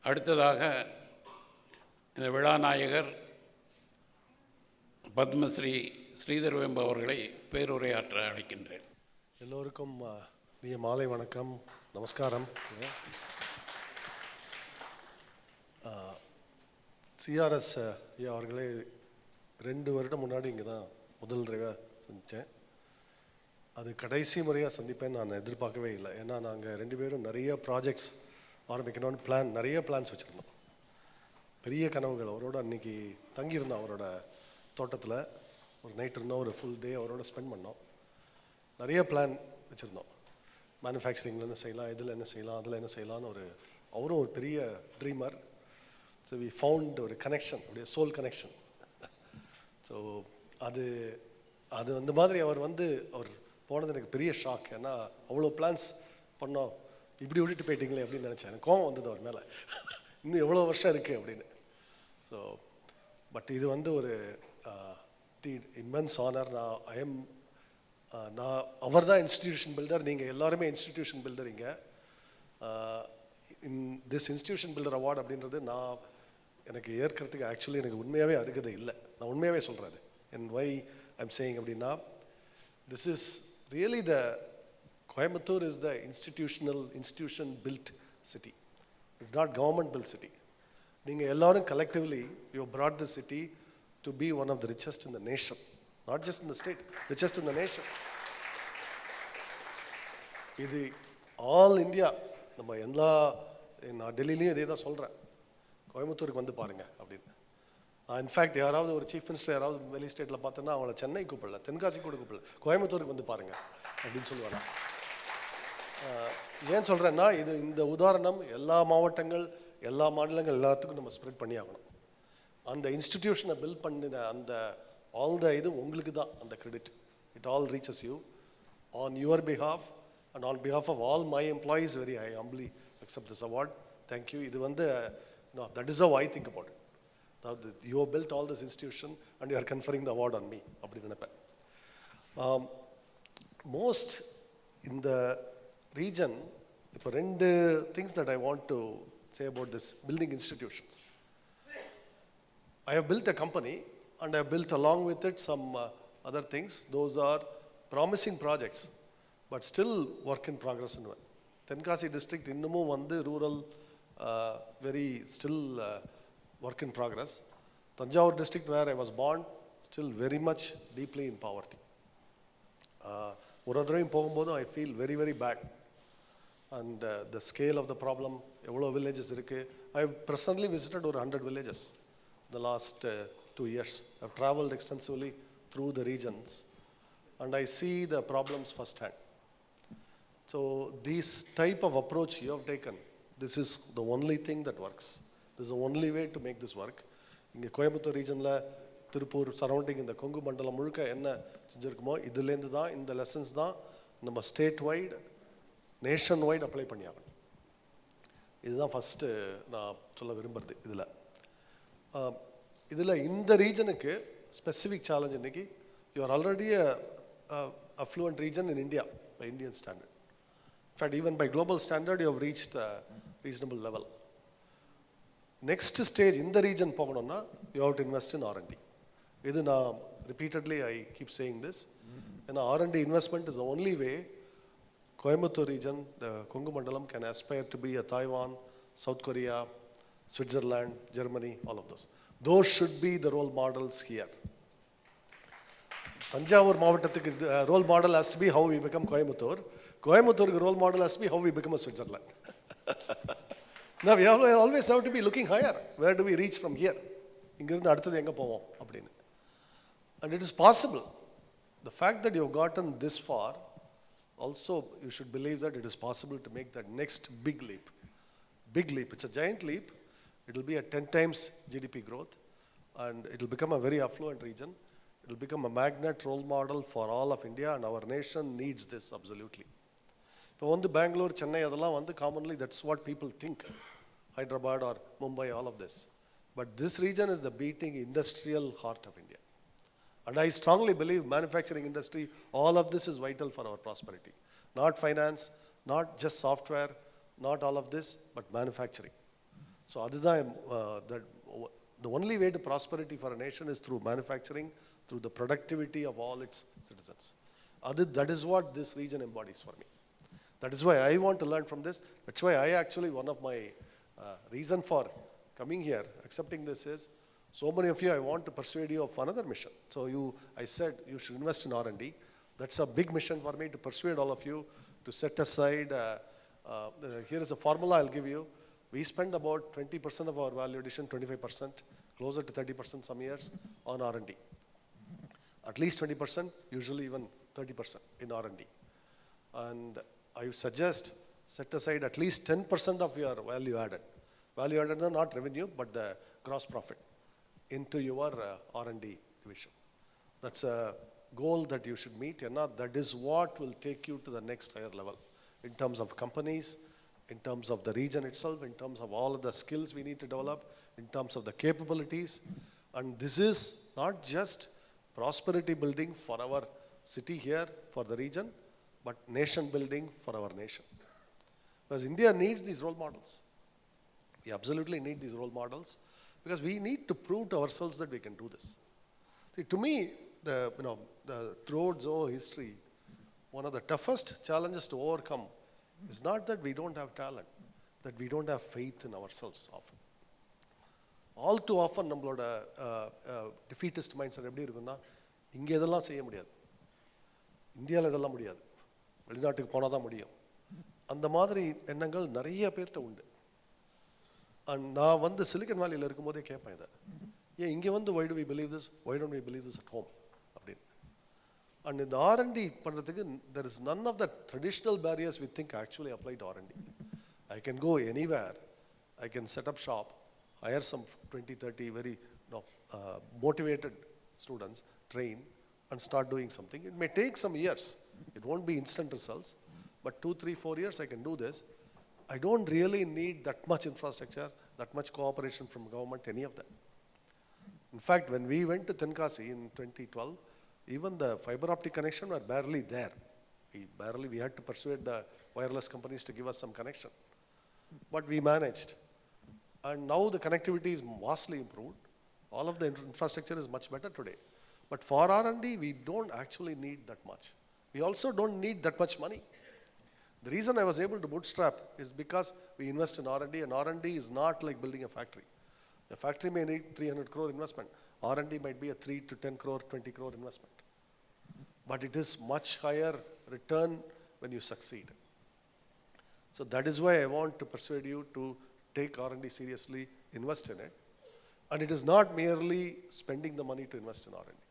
அடுத்ததாக இந்த விழா நாயகர் பத்மஸ்ரீ ஸ்ரீதர் வெம்பு அவர்களை பேருரையாற்ற அழைக்கின்றேன். எல்லோருக்கும் இனிய மாலை வணக்கம், நமஸ்காரம். CRS அவர்களே 2 வருடம் முன்னாடி இங்கே தான் முதல் தடவை சந்தித்தேன். அது கடைசி முறையாக சந்திப்பேன்னு நான் எதிர்பார்க்கவே இல்லை. ஏன்னா நாங்கள் 2 பேரும் நிறைய ப்ராஜெக்ட்ஸ் ஆரம்பிக்கணும்னு நிறைய பிளான்ஸ் வச்சுருந்தோம். பெரிய கனவுகள். அவரோட அன்றைக்கி தங்கியிருந்தோம், அவரோட தோட்டத்தில் ஒரு நைட் இருந்தோம், ஒரு ஃபுல் டே அவரோட ஸ்பெண்ட் பண்ணோம். நிறைய பிளான் வச்சுருந்தோம். மேனுஃபேக்சரிங்கில் என்ன செய்யலாம், இதில் என்ன செய்யலாம், அதில் என்ன செய்யலான்னு அவரும் ஒரு பெரிய ட்ரீமர். ஸோ வி ஃபவுண்ட் ஒரு கனெக்ஷன், அப்படியே சோல் கனெக்ஷன். ஸோ அது அந்த மாதிரி அவர் போனது எனக்கு பெரிய ஷாக். ஏன்னா அவ்வளோ பிளான்ஸ் பண்ணோம், இப்படி விட்டுட்டு போயிட்டீங்களே அப்படின்னு நினச்சேன். எனக்கு கோவம் வந்தது அவர் மேலே, இன்னும் எவ்வளோ வருஷம் இருக்குது அப்படின்னு. ஸோ பட் இது ஒரு இம்மென்ஸ் ஆனர். நான் அவர் தான் இன்ஸ்டிடியூஷன் பில்டர், நீங்கள் எல்லாருமே இன்ஸ்டிடியூஷன் பில்டர். இங்கே திஸ் இன்ஸ்டிடியூஷன் பில்டர் அவார்டு அப்படின்றது எனக்கு ஏற்கிறதுக்கு ஆக்சுவலி எனக்கு உண்மையாகவே அருகதை இல்லை. நான் உண்மையாகவே சொல்கிறது. அண்ட் வை ஐம் சேயிங் அப்படின்னா, this is really Coimbatore is the institution built city. It's not government built city. நீங்கள் எல்லாரும் collectively you have brought the city to be one of the richest in the nation, not just in the state, richest in the nation. இது all India. நான் டெல்லியிலையும் இதே தான் சொல்கிறேன், கோயம்புத்தூருக்கு வந்து பாருங்க அப்படின்னு. இன்ஃபேக்ட் யாராவது ஒரு சீஃப் மினிஸ்டர் யாராவது வெளி ஸ்டேட்டில் பார்த்தோன்னா அவங்கள சென்னை கூப்பிடல, தென்காசி கூட கூப்பிடல, கோயம்புத்தூருக்கு வந்து பாருங்க அப்படின்னு சொல்லுவாங்க. ஏன் சொல்கிறேன்னா, இந்த உதாரணம் எல்லா மாவட்டங்கள், எல்லா மாநிலங்கள் எல்லாத்துக்கும் நம்ம ஸ்ப்ரெட் பண்ணி ஆகணும். அந்த இன்ஸ்டிடியூஷனை பில்ட் பண்ணின ஆல் த உங்களுக்கு தான் அந்த credit. It all reaches you on your behalf and on behalf of all my employees. Very I humbly accept this award. Thank you. இது that is how I think about it. You have built all this institution and you are conferring the award on me. அப்படி நினைப்பேன். Most in the region, இப்போ 2 things that I want to say about this building institutions. I have built a company and I have built along with it some other things. Those are promising projects, but still work in progress. Tenkasi district இன்னமும் rural, very still work in progress. Tanjavur district where I was born, still very much deeply in poverty. ஒரு தடவையும் போகும்போது I feel very very bad. And the scale of the problem, எவ்வளோ villages இருக்குது. I have personally visited over 100 villages the last 2 years. I have traveled extensively through the regions and I see the problems firsthand. So this type of approach you have taken, this is the only thing that works. This is the only way to make this work. இங்கே கோயம்புத்தூர் ரீஜனில், Tiruppur surrounding, இந்த கொங்கு மண்டலம் முழுக்க என்ன செஞ்சுருக்குமோ இதுலேருந்து தான் இந்த lessons தான் நம்ம state wide, nation wide apply பண்ணியாகணும். இதுதான் ஃபஸ்ட்டு நான் சொல்ல விரும்புகிறது. இதில் இந்த ரீஜனுக்கு ஸ்பெசிஃபிக் சேலஞ்ச் இன்றைக்கி, you are already affluent region in India by Indian standard. In fact, even by global standard, you have reached a reasonable level. Next stage in the region போகணும்னா you have to invest in R&D. இது நான் repeatedly I keep saying this. And R&D investment is the only way Coimbatore region, the Kongu Mandalam, can aspire to be a Taiwan, South Korea, Switzerland, Germany, all of those. Those should be the role models here. Thanjavur மாவட்டத்துக்கு role model has to be how we become Coimbatore. Coimbatore role model has to be how we become a Switzerland. Now we always have to be looking higher. Where do we reach from here? இங்கிருந்து அடுத்தது எங்கே போவோம் அப்படின்னு. And it is possible. The fact that you have gotten this far, also you should believe that it is possible to make that next big leap. Big leap. It's a giant leap. It will be a 10 times GDP growth and it will become a very affluent region. It will become a magnet role model for all of India and our nation needs this absolutely. இப்போ Bangalore, Chennai, அதெல்லாம் commonly that's what people think. Hyderabad or Mumbai, all of this. But this region is the beating industrial heart of India. And I strongly believe manufacturing industry, all of this is vital for our prosperity. Not finance, not just software, not all of this, but manufacturing. So the only way to prosperity for a nation is through manufacturing, through the productivity of all its citizens. That is what this region embodies for me. That is why I want to learn from this. That's why one of my reason for coming here, accepting this is, so many of you, I want to persuade you of another mission. So I said you should invest in R&D. That's a big mission for me, to persuade all of you to set aside, here is a formula I'll give you. We spend about 20% of our value addition, 25%, closer to 30% some years on R&D. At least 20%, usually even 30% in R&D. And I suggest set aside at least 10% of your value added. Value added is not revenue, but the gross profit into your R&D division. That's a goal that you should meet. That is what will take you to the next higher level in terms of companies, in terms of the region itself, in terms of all of the skills we need to develop, in terms of the capabilities. And this is not just prosperity building for our city here, for the region, but nation building for our nation. Because India needs these role models. We absolutely need these role models, because we need to prove to ourselves that we can do this. See, to me, throughout Zoho history, one of the toughest challenges to overcome is not that we don't have talent, that we don't have faith in ourselves often. All too often, நம்மளோட defeatist mindset எப்படி இருக்குன்னா, இங்கே இதெல்லாம் செய்ய முடியாது, இந்தியாவில் இதெல்லாம் முடியாது, வெளிநாட்டுக்கு போனால் தான் முடியும். அந்த மாதிரி எண்ணங்கள் நிறைய பேர்கிட்ட உண்டு. அண்ட் நான் வந்து சிலிக்கன் வேலியில் இருக்கும்போதே கேட்பேன் இதை, ஏன் இங்கே வந்து why do we believe this, why don't we believe this at home அப்படின்னு. அண்ட் இந்த R&D பண்ணுறதுக்கு there is none of the traditional barriers we think actually apply to R&D. I can go anywhere, I can set up shop, hire some 20-30 very motivated students, train and start doing something. It may take some years, it won't be instant results, but 2, 3, 4 years I can do this. I don't really need that much infrastructure, that much cooperation from government, any of that. In fact, when we went to Tenkasi in 2012, even the fiber optic connection were barely there. We had to persuade the wireless companies to give us some connection. But we managed. And now the connectivity is vastly improved. All of the infrastructure is much better today. But for R&D, we don't actually need that much. We also don't need that much money. The reason I was able to bootstrap is because we invest in R&D, and R&D is not like building a factory. The factory may need 300 crore investment. R&D might be a 3 to 10 crore, 20 crore investment. But it is much higher return when you succeed. So that is why I want to persuade you to take R&D seriously, invest in it. And it is not merely spending the money to invest in R&D.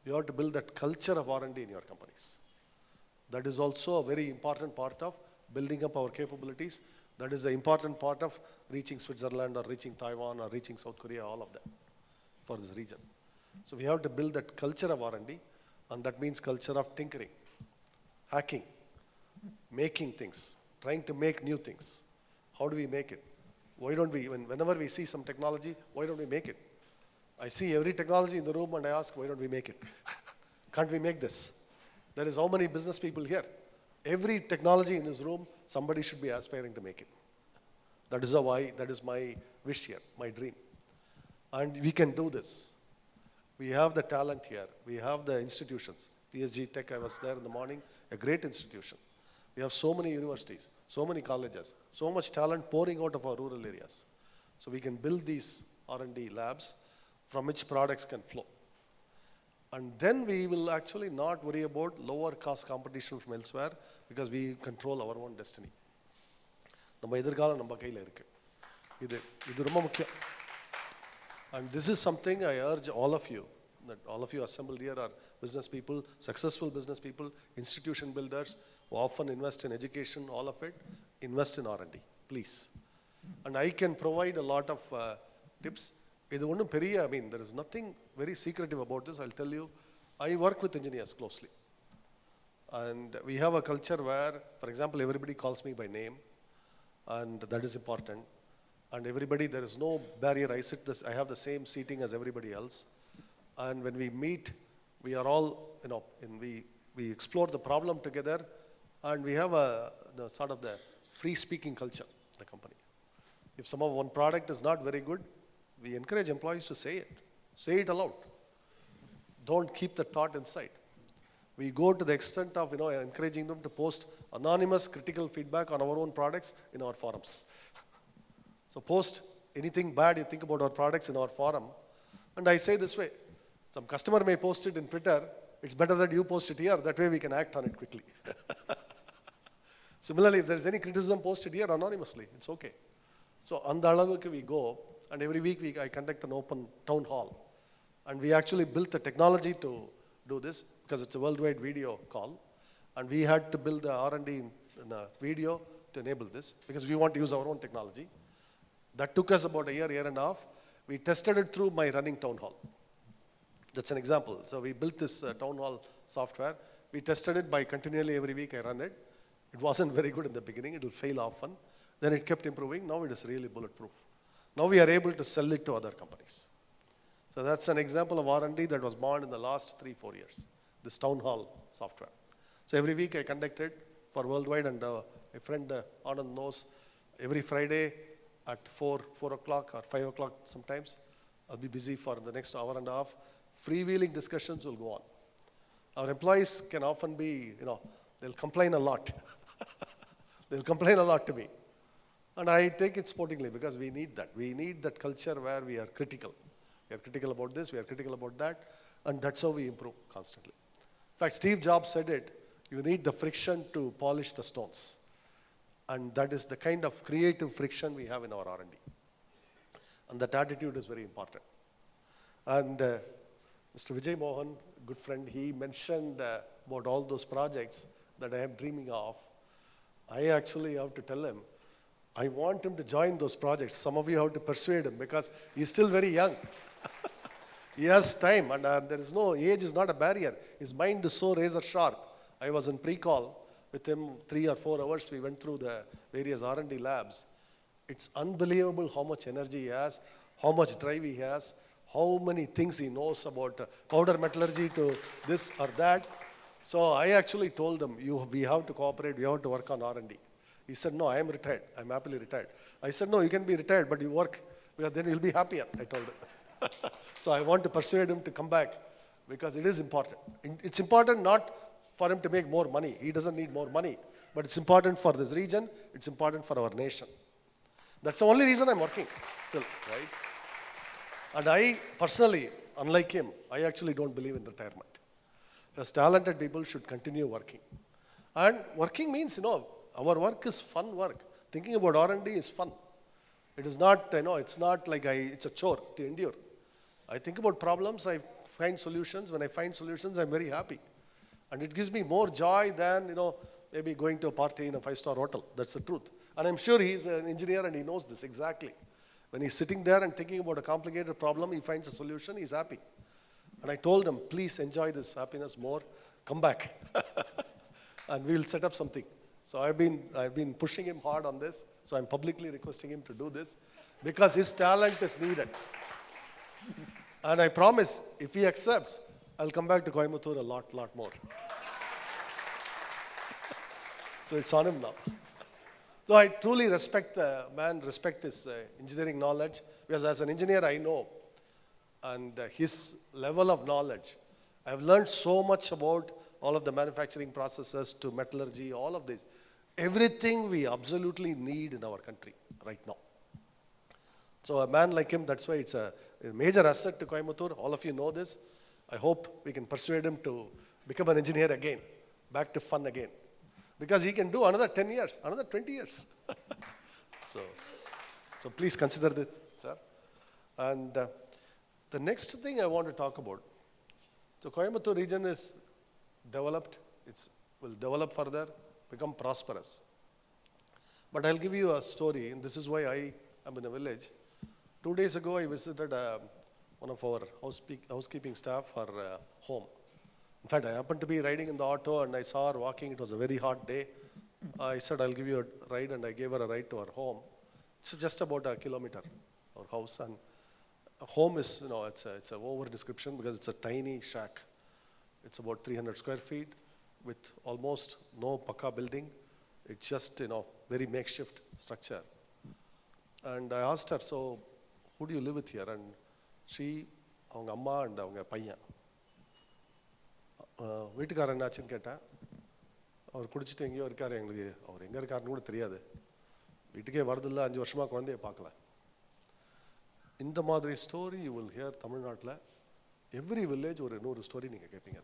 You have to build that culture of R&D in your companies. That is also a very important part of building up our capabilities. That is the important part of reaching Switzerland or reaching Taiwan or reaching South Korea, all of that for this region. So we have to build that culture of R&D, and that means culture of tinkering, hacking, making things, trying to make new things. How do we make it? Why don't we, whenever we see some technology, why don't we make it? I see every technology in the room and I ask, why don't we make it? Can't we make this? There is how many business people here? Every technology in this room, somebody should be aspiring to make it. That is my wish here, my dream. And we can do this. We have the talent here. We have the institutions. PSG Tech, I was there in the morning, a great institution. We have so many universities, so many colleges, so much talent pouring out of our rural areas. So we can build these R&D labs from which products can flow. And then we will actually not worry about lower cost competition from elsewhere, because we control our own destiny. நம்ம எதிர்காலம் நம்ம கையில் இருக்கு. இது ரொம்ப முக்கியம். And this is something I urge all of you, that all of you assembled here are business people, successful business people, institution builders who often invest in education, all of it, invest in R&D, please. And I can provide a lot of tips. There is nothing very secretive about this. I'll tell you, I work with engineers closely. And we have a culture where, for example, everybody calls me by name, and that is important. And everybody, there is no barrier. I have the same seating as everybody else. And when we meet, We are all, we explore the problem together, and we have the sort of the free speaking culture in the company. If some of one product is not very good, we encourage employees to say it aloud. Don't keep the thought inside. We go to the extent of encouraging them to post anonymous critical feedback on our own products in our forums. So post anything bad you think about our products in our forum. And I say this way, some customer may post it in Twitter, it's better that you post it here, that way we can act on it quickly. Similarly, if there is any criticism, post it here anonymously, it's okay. So on the alavukku we go, and every week I conduct an open town hall. And we actually built the technology to do this, because it's a worldwide video call. And we had to build the R&D in a video to enable this, because we want to use our own technology. That took us about a year and a half. We tested it through my running town hall. That's an example. So we built this town hall software. We tested it by continually every week I run it. It wasn't very good in the beginning. It will fail often. Then it kept improving. Now it is really bulletproof. Now we are able to sell it to other companies. So that's an example of R&D that was born in the last 3-4 years, this town hall software. So every week I conduct it for worldwide, and my friend Anand knows every Friday at 4 o'clock or 5 o'clock sometimes, I'll be busy for the next hour and a half. Freewheeling discussions will go on. Our employees can often be, they'll complain a lot. They'll complain a lot to me. And I take it sportingly, because we need that. We need that culture where we are critical. We are critical about this, we are critical about that, and that's how we improve constantly. In fact, Steve Jobs said it, you need the friction to polish the stones. And that is the kind of creative friction we have in our R&D. And that attitude is very important. And Mr. Vijay Mohan, good friend, he mentioned about all those projects that I am dreaming of. I actually have to tell him, I want him to join those projects. Some of you have to persuade him, because he's still very young. He has time, and there is no, age is not a barrier. His mind is so razor sharp. I was in pre-call with him 3 or 4 hours. We went through the various R&D labs. It's unbelievable how much energy he has, how much drive he has, how many things he knows about powder metallurgy to this or that. So I actually told him, we have to cooperate, we have to work on R&D. He said, no, I am retired. I'm happily retired. I said, no, you can be retired, but you work, because then you'll be happier, I told him. So I want to persuade him to come back, because it is important. It's important not for him to make more money. He doesn't need more money. But it's important for this region. It's important for our nation. That's the only reason I'm working still, right? And I personally, unlike him, I actually don't believe in retirement. Because talented people should continue working. And working means, our work is fun work. Thinking about R&D is fun. It is not, it's not like it's a chore to endure. I think about problems, I find solutions. When I find solutions, I'm very happy. And it gives me more joy than, maybe going to a party in a 5-star hotel. That's the truth. And I'm sure he's an engineer and he knows this exactly. When he's sitting there and thinking about a complicated problem, he finds a solution, he's happy. And I told him, please enjoy this happiness more, come back. And we'll set up something. So I've been pushing him hard on this. So I'm publicly requesting him to do this, because his talent is needed. And I promise, if he accepts, I'll come back to Coimbatore a lot more. So it's on him now. So I truly respect the man, respect his engineering knowledge, because as an engineer I know, and his level of knowledge. I've learned so much about all of the manufacturing processes to metallurgy, all of this. Everything we absolutely need in our country right now. So a man like him, that's why it's a major asset to Coimbatore. All of you know this. I hope we can persuade him to become an engineer again, back to fun again. Because he can do another 10 years, another 20 years. So please consider this, sir. And the next thing I want to talk about, so Coimbatore region is developed, will develop further, become prosperous. But I'll give you a story, and this is why I am in a village. 2 days ago, I visited one of our housekeeping staff, her home. In fact, I happened to be riding in the auto and I saw her walking. It was a very hot day. I said, I'll give you a ride, and I gave her a ride to her home. It's just about a kilometer, our house. And a home is, it's an over description, because it's a tiny shack. It's about 300 square feet with almost no pakka building. It's just, very makeshift structure. And I asked her, so who do you live with here? And she, அவங்க அம்மா and அவங்க பையன். வீட்டுக்காரர் என்னாச்சுன்னு கேட்டேன். அவர் குடிச்சிட்டு எங்கேயோ இருக்காரு, எங்களுக்கு அவர் எங்கே இருக்காருன்னு கூட தெரியாது. வீட்டுக்கே வரதில்லை, 5 வருஷமாக குழந்தைய பார்க்கல. இந்த மாதிரி ஸ்டோரி யூ வில் ஹியர் தமிழ்நாட்டில். எவ்ரி வில்லேஜ் ஒரு 100 ஸ்டோரி நீங்கள் கேட்பீங்க.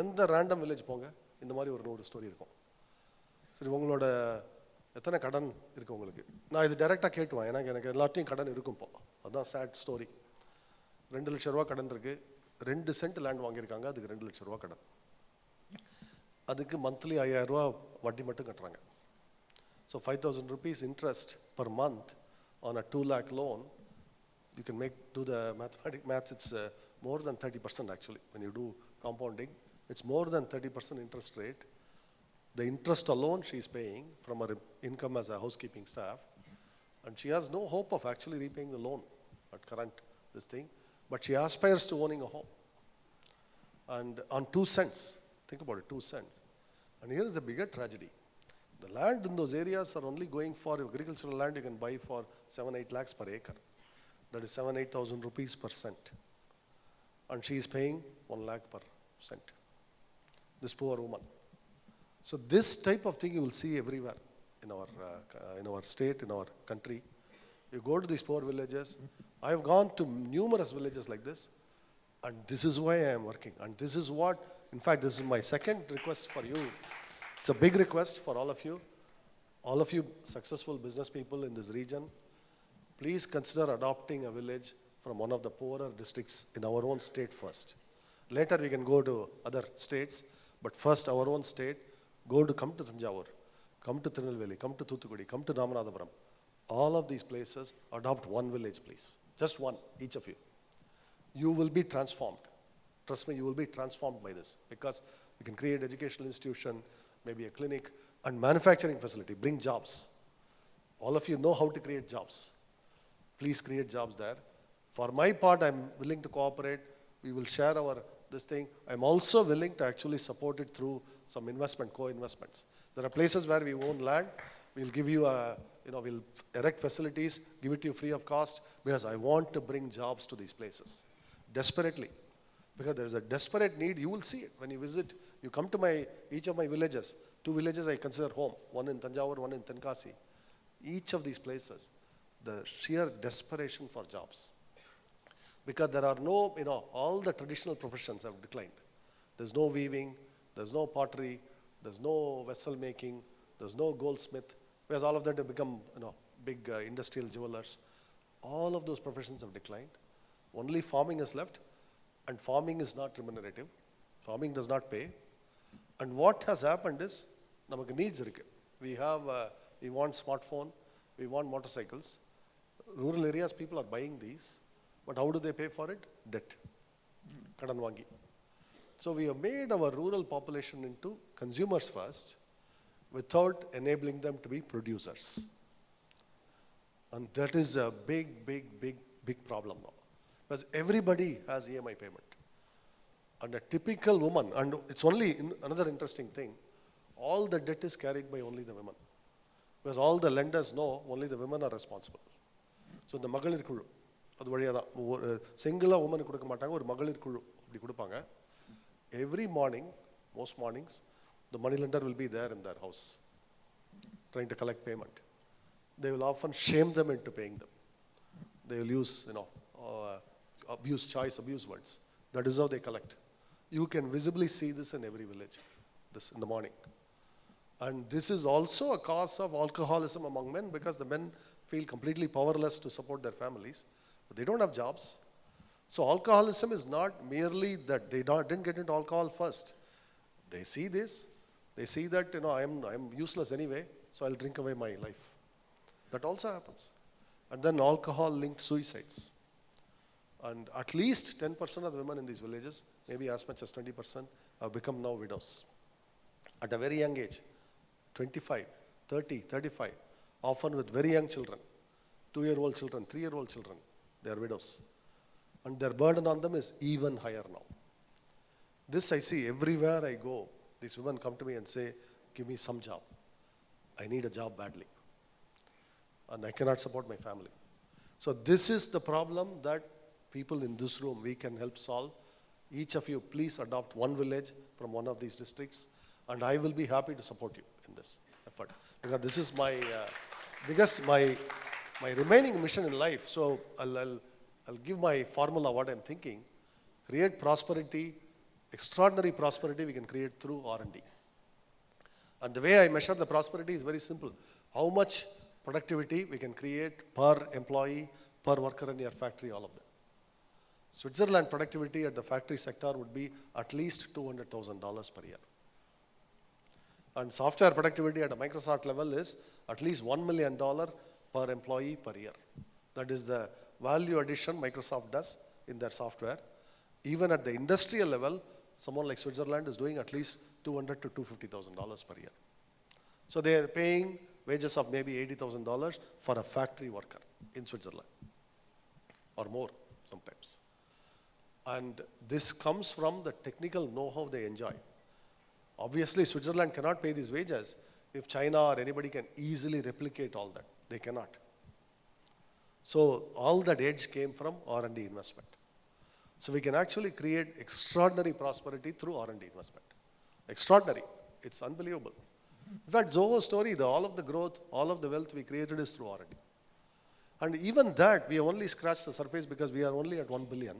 எந்த ரேண்டம் வில்லேஜ் போங்க இந்த மாதிரி ஒரு 100 ஸ்டோரி இருக்கும். சரி, உங்களோட எத்தனை கடன் இருக்குது உங்களுக்கு? நான் இது டைரெக்டாக கேட்டுவேன், எனக்கு எல்லாத்தையும் கடன் இருக்கும் இப்போ. அதுதான் சேட் ஸ்டோரி. 2 லட்ச ரூபா கடன் இருக்குது. 2 சென்ட் லேண்ட் வாங்கியிருக்காங்க, அதுக்கு 2 லட்ச ரூபா கடன். அதுக்கு மந்த்லி 5000 ரூபா வட்டி மட்டும் கட்டுறாங்க. So 5000 rupees interest per month on a 2 lakh loan. You can do the maths, it's more than 30% actually. When you do compounding, it's more than 30% interest rate. The interest alone she is paying from her income as a housekeeping staff, and she has no hope of actually repaying the loan at current this thing, but she aspires to owning a home. And on 2 cents, think about it, 2 cents. And here is the bigger tragedy. The land in those areas are only going for agricultural land you can buy for 7-8 lakhs per acre. That is 7,000-8,000 rupees per cent. And she is paying 1 lakh per cent. This poor woman. So this type of thing you will see everywhere in our state, in our country. You go to these poor villages. I have gone to numerous villages like this, and this is why I am working. And this is what, in fact, this is my second request for you. It's a big request for all of you successful business people in this region. Please consider adopting a village from one of the poorer districts in our own state first. Later we can go to other states, but first our own state. Come to Thanjavur, come to Tirunelveli, come to Thoothukudi, come to Ramanathapuram. All of these places, adopt one village, please. Just one, each of you. You will be transformed. Trust me, you will be transformed by this, because you can create educational institution, maybe a clinic, and manufacturing facility, bring jobs. All of you know how to create jobs. Please create jobs there. For my part, I'm willing to cooperate. We will share this thing. I'm also willing to actually support it through some investment, co-investments. There are places where we own land. We'll give you we'll erect facilities, give it to you free of cost, because I want to bring jobs to these places. Desperately. Because there is a desperate need. You will see it when you visit. You come to each of my villages. 2 villages I consider home. One in Thanjavur, one in Tenkasi. Each of these places, the sheer desperation for jobs. Because there are no, all the traditional professions have declined. There's no weaving, there's no pottery, there's no vessel making, there's no goldsmith, because all of that have become, big industrial jewelers. All of those professions have declined. Only farming is left, and farming is not remunerative. Farming does not pay. And what has happened is, namakku needs irukku. We want smartphone, we want motorcycles. Rural areas, people are buying these. But how do they pay for it? Debt. Kadan vangi. So we have made our rural population into consumers first, without enabling them to be producers. And that is a big problem now. Because everybody has EMI payment. And a typical woman, and it's only another interesting thing, all the debt is carried by only the women. Because all the lenders know only the women are responsible. So the மகளிர் குழு அது வழியாக தான் ஒரு சிங்கிளாக உமனுக்கு கொடுக்க மாட்டாங்க, ஒரு மகளிர் குழு அப்படி கொடுப்பாங்க. Every morning, most mornings, the money lender will be there in their house trying to collect payment. They will often shame them into paying them. They will use abuse words. That is how they collect. You can visibly see this in every village, this in the morning. And this is also a cause of alcoholism among men, because the men feel completely powerless to support their families, but they don't have jobs. So alcoholism is not merely that they didn't get into alcohol first. They see this, they see that I am useless anyway, so I'll drink away my life. That also happens. And then alcohol linked suicides. And at least 10% of the women in these villages, maybe as much as 20%, have become now widows at a very young age. 25, 30, 35, often with very young children, 2-year-old children, 3-year-old children, they are widows. And their burden on them is even higher now. This I see everywhere I go. These women come to me and say, give me some job. I need a job badly. And I cannot support my family. So this is the problem that people in this room, we can help solve. Each of you, please adopt one village from one of these districts, and I will be happy to support you in this effort. Because this is my my remaining mission in life. So I'll give my formula, what I'm thinking. Create prosperity, extraordinary prosperity we can create through R&D. And the way I measure the prosperity is very simple. How much productivity we can create per employee, per worker in your factory, all of them. Switzerland productivity at the factory sector would be at least $200,000 per year. And software productivity at a Microsoft level is at least $1 million per employee per year. That is the value addition Microsoft does in their software. Even at the industrial level, someone like Switzerland is doing at least $200,000 to $250,000 per year. So they are paying wages of maybe $80,000 for a factory worker in Switzerland, or more sometimes. And this comes from the technical know-how they enjoy. Obviously, Switzerland cannot pay these wages if China or anybody can easily replicate all that. They cannot. So all that edge came from R&D investment. So we can actually create extraordinary prosperity through R&D investment. Extraordinary. It's unbelievable. In fact, Zoho's story, all of the growth, all of the wealth we created is through R&D. And even that, we have only scratched the surface because we are only at 1 billion.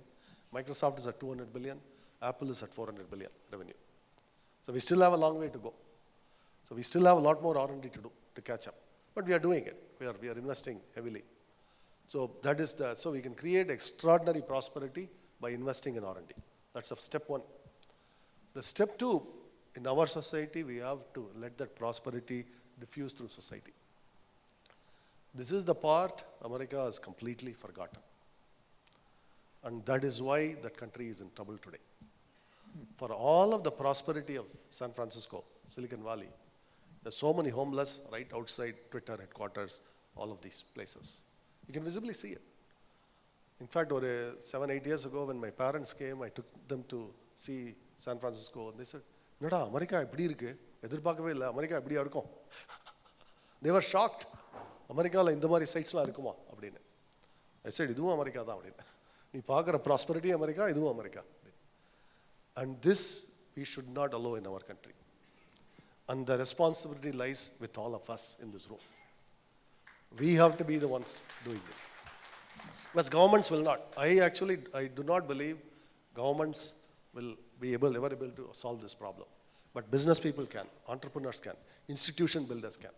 Microsoft is at 200 billion. Apple is at 400 billion revenue. So we still have a long way to go. So we still have a lot more R&D to do to catch up. But we are doing it. We are investing heavily. So that is so we can create extraordinary prosperity by investing in R&D. That's step one. The step two, in our society, we have to let that prosperity diffuse through society. This is the part America has completely forgotten. And that is why that country is in trouble today. For all of the prosperity of San Francisco, Silicon Valley, there's so many homeless right outside Twitter headquarters, all of these places. You can visibly see it. In fact, 7-8 years ago, when my parents came, I took them to see San Francisco, and they said, "Nada, America இப்படி இருக்கு, எதிர்பார்க்கவே இல்லை, America இப்படியா இருக்கும்." They were shocked. அமெரிக்காவில் இந்த மாதிரி சைட்ஸ்லாம் இருக்குமா அப்படின்னு. I said, இதுவும் அமெரிக்கா தான் அப்படின்னு. நீ பார்க்குற ப்ராஸ்பரிட்டி அமெரிக்கா, இதுவும் America. And this we should not allow in our country. And the responsibility lies with all of us in this room. We have to be the ones doing this. Because governments will not. I do not believe governments will be ever able to solve this problem. But business people can, entrepreneurs can, institution builders can.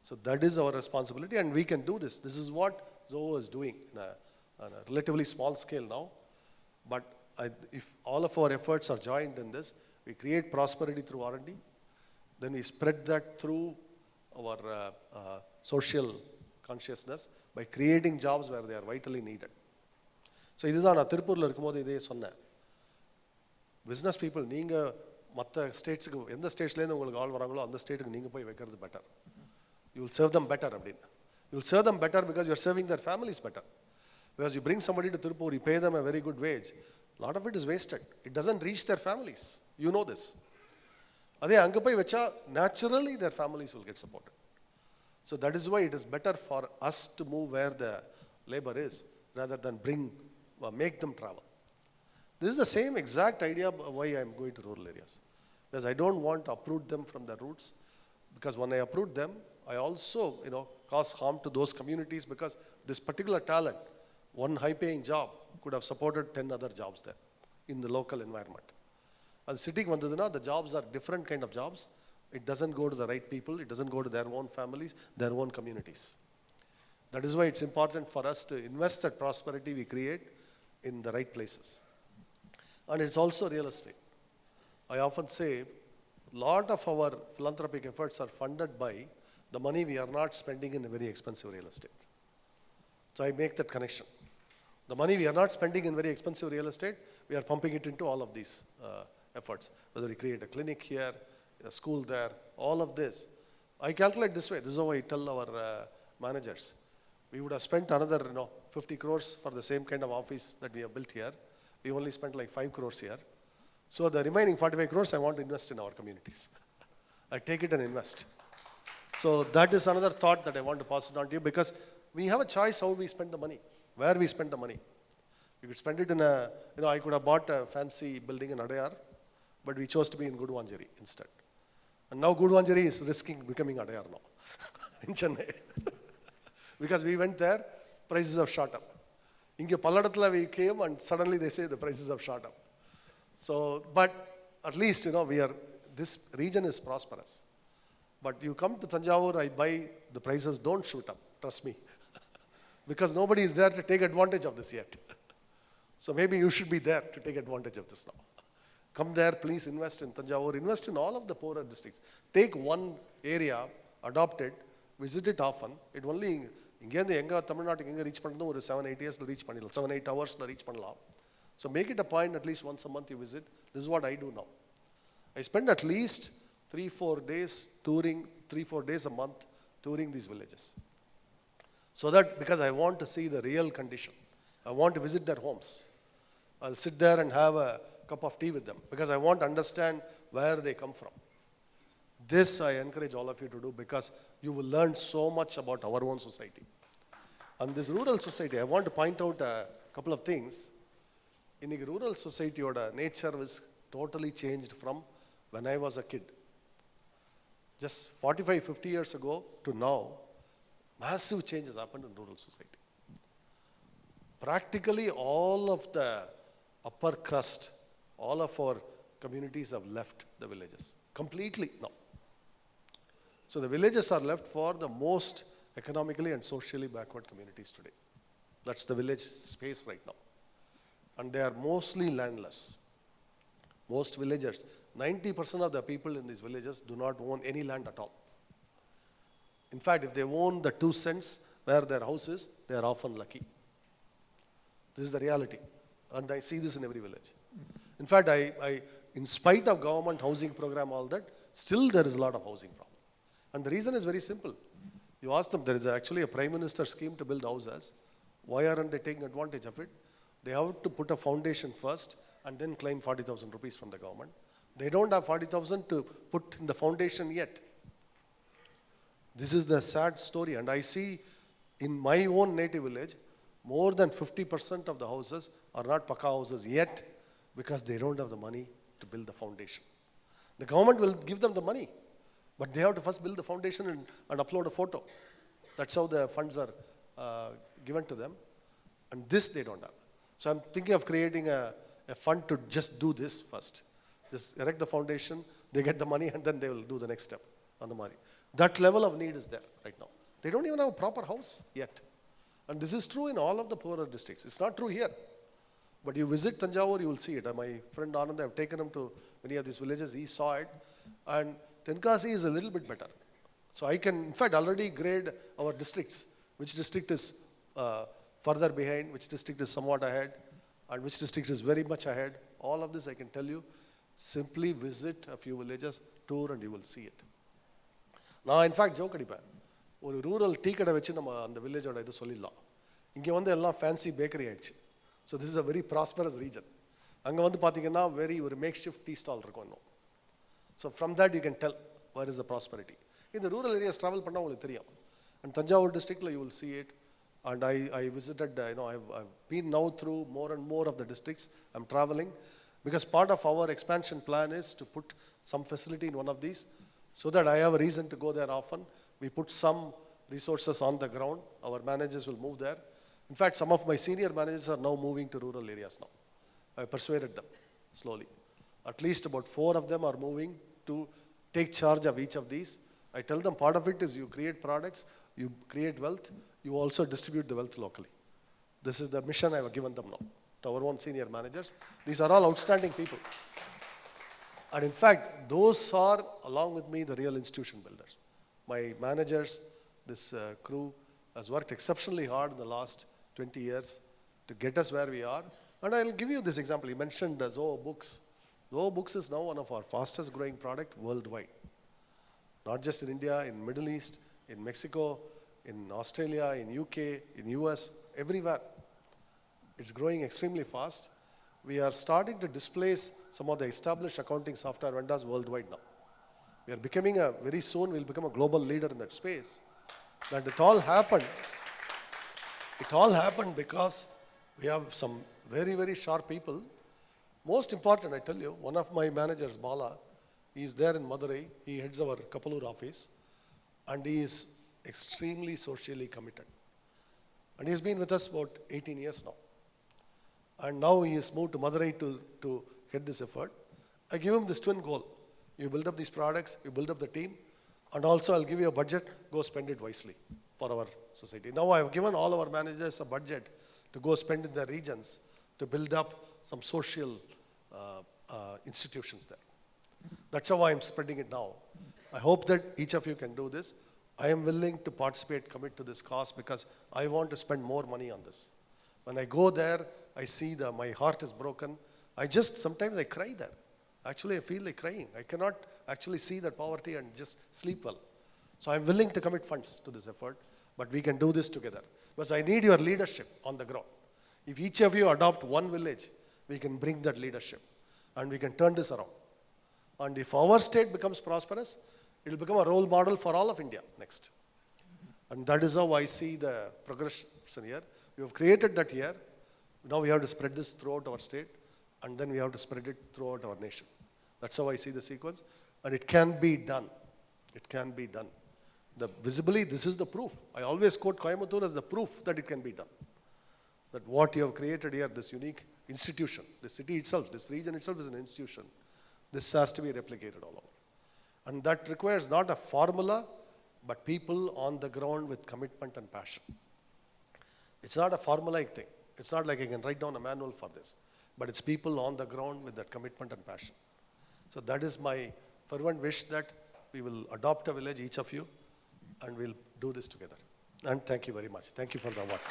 So that is our responsibility, and we can do this. This is what Zoho is doing on a relatively small scale now. But if all of our efforts are joined in this, we create prosperity through R&D, then we spread that through our social consciousness by creating jobs where they are vitally needed. So இதுதான் நான் திருப்பூரில் இருக்கும்போது இதே சொன்னேன். Business people, நீங்கள் மற்ற ஸ்டேட்ஸுக்கு எந்த ஸ்டேட்ஸ்லேருந்து உங்களுக்கு ஆள் வராங்களோ அந்த ஸ்டேட்டுக்கு நீங்கள் போய் வைக்கிறது better. You will serve them better அப்படின்னு. You will serve them better because you are serving their families better. Because you bring somebody to Thiru, you pay them a very good wage. A lot of it is wasted. It doesn't reach their families. You know this. அதே அங்கே போய் வச்சா naturally their families will get supported. So that is why it is better for us to move where the labor is rather than make them travel. This is the same exact idea why I am going to rural areas. Because I don't want to uproot them from their roots. Because when I uproot them, I also cause harm to those communities because this particular talent, one high-paying job could have supported 10 other jobs there in the local environment. And sitting vandaduna, the jobs are different kind of jobs. It doesn't go to the right people. It doesn't go to their own families, their own communities. That is why it's important for us to invest that prosperity we create in the right places. And it's also real estate. I often say a lot of our philanthropic efforts are funded by the money we are not spending in a very expensive real estate. So I make that connection. The money we are not spending in very expensive real estate, we are pumping it into all of these efforts. Whether we create a clinic here, a school there, all of this. I calculate this way. This is how I tell our managers. We would have spent another 50 crores for the same kind of office that we have built here. We only spent like 5 crores here. So the remaining 45 crores I want to invest in our communities. I take it and invest. So that is another thought that I want to pass it on to you, because we have a choice how we spend the money, where we spend the money. You could spend it in a, I could have bought a fancy building in Adayar, but we chose to be in Guduvanjeri instead. And now Guduvanjeri is risking becoming Adayar now in Chennai. Because we went there, prices have shot up. Inge Palladathula we came and suddenly they say the prices have shot up. So, but at least, this region is prosperous. But you come to Tanjavur, I buy, the prices don't shoot up, trust me. Because nobody is there to take advantage of this yet. So maybe you should be there to take advantage of this now. Come there, please invest in Tanjavur, invest in all of the poorer districts. Take one area, adopt it, visit it often. It only, Tamil Nadu reach 7-8 years reach 7-8 hours reach. So make it a point at least once a month you visit. This is what I do now. I spend at least 3-4 days touring, 3-4 days a month touring these villages. So that, because I want to see the real condition. I want to visit their homes. I'll sit there and have a cup of tea with them, because I want to understand where they come from. This I encourage all of you to do, because you will learn so much about our own society. And this rural society, I want to point out a couple of things. In the rural society, nature was totally changed from when I was a kid. Just 45-50 years ago to now, massive changes happened in rural society. Practically all of the upper crust, all of our communities have left the villages. Completely now. So the villages are left for the most economically and socially backward communities today. That's the village space right now. And they are mostly landless. Most villagers, 90% of the people in these villages do not own any land at all. In fact, if they own the 2 cents where their house is, they are often lucky. This is the reality. And I see this in every village. In fact, I in spite of government housing program, all that, still there is a lot of housing problem. And the reason is very simple. You ask them, there is actually a Prime Minister scheme to build houses. Why aren't they taking advantage of it? They have to put a foundation first and then claim 40,000 rupees from the government. They don't have 40,000 to put in the foundation yet. This is the sad story. And I see in my own native village, more than 50% of the houses are not Paka houses yet, because they don't have the money to build the foundation. The government will give them the money, but they have to first build the foundation and upload a photo. That's how the funds are given to them. And this they don't have. So I'm thinking of creating a fund to just do this first. Just erect the foundation, they get the money, and then they will do the next step on the money. That level of need is there right now. They don't even have a proper house yet. And this is true in all of the poorer districts. It's not true here. But you visit Tanjavur, you will see it. My friend Anand, I've taken him to many of these villages. He saw it. And Tenkasi is a little bit better. So I can, in fact, already grade our districts. Which district is further behind, which district is somewhat ahead, and which district is very much ahead. All of this I can tell you. Simply visit a few villages, tour, and you will see it. Now, in fact, joke அடிப்பேன். ஒரு rural tea கடை வச்சு நம்ம அந்த வில்லேஜோட இது சொல்லிடலாம். இங்கே வந்து எல்லாம் ஃபேன்சி பேக்கரி ஆயிடுச்சு. So this is a very prosperous region. அங்கே வந்து பார்த்தீங்கன்னா ஒரு மேக் ஷிஃப்ட் டீ ஸ்டால் இருக்கும் இன்னும். So from that you can tell where is the prosperity. இந்த ரூரல் ஏரியாஸ் ட்ராவல் பண்ணால் உங்களுக்கு தெரியும். அண்ட் தஞ்சாவூர் டிஸ்ட்ரிக்டில் you will see it. And I visited, I've been now through more and more of the districts. I'm traveling because part of our expansion plan is to put some facility in one of these so that I have a reason to go there often. We put some resources on the ground. Our managers will move there. In fact, some of my senior managers are now moving to rural areas now. I persuaded them slowly. At least about 4 of them are moving to take charge of each of these. I tell them part of it is you create products, you create wealth, you also distribute the wealth locally. This is the mission I have given them now, to our own senior managers. These are all outstanding people. And in fact, those are, along with me, the real institution builders. My managers, this crew has worked exceptionally hard in the last 20 years to get us where we are. And I'll give you this example. You mentioned Zoho Books. Zoho Books is now one of our fastest growing product worldwide. Not just in India, in Middle East, in Mexico, in Australia, in UK, in US, everywhere. It's growing extremely fast. we are starting to displace some of the established accounting software vendors worldwide now. We are becoming very soon we'll become a global leader in that space. That it all happened because we have some very, very sharp people. Most important, I tell you, one of my managers, Bala, he is there in Madurai. He heads our Kapalur office, and he is extremely socially committed. And he has been with us about 18 years now. And now he has moved to Madurai to head this effort. I give him this twin goal. You build up these products, you build up the team, and also I'll give you a budget, go spend it wisely for our society. Now I have given all our managers a budget to go spend in their regions to build up some social institutions there. That's how I'm spreading it now. I hope that each of you can do this. I am willing to participate, commit to this cause because I want to spend more money on this. When I go there, I see that my heart is broken. Sometimes I cry there. Actually, I feel like crying. I cannot actually see that poverty and just sleep well. So I'm willing to commit funds to this effort, but we can do this together. Because I need your leadership on the ground. If each of you adopt one village, we can bring that leadership and we can turn this around. And if our state becomes prosperous, it will become a role model for all of India next. And that is how I see the progression here. We have created that here. Now we have to spread this throughout our state, and then we have to spread it throughout our nation. That's how I see the sequence. And it can be done. It can be done. Visibly, this is the proof. I always quote Coimbatore as the proof that it can be done. That what you have created here, this unique institution, the city itself, this region itself is an institution. This has to be replicated all over. And that requires not a formula, but people on the ground with commitment and passion. It's not a formulaic thing. It's not like I can write down a manual for this, but it's people on the ground with that commitment and passion. So that is my fervent wish that we will adopt a village, each of you, and we'll do this together. And thank you very much. Thank you for the award.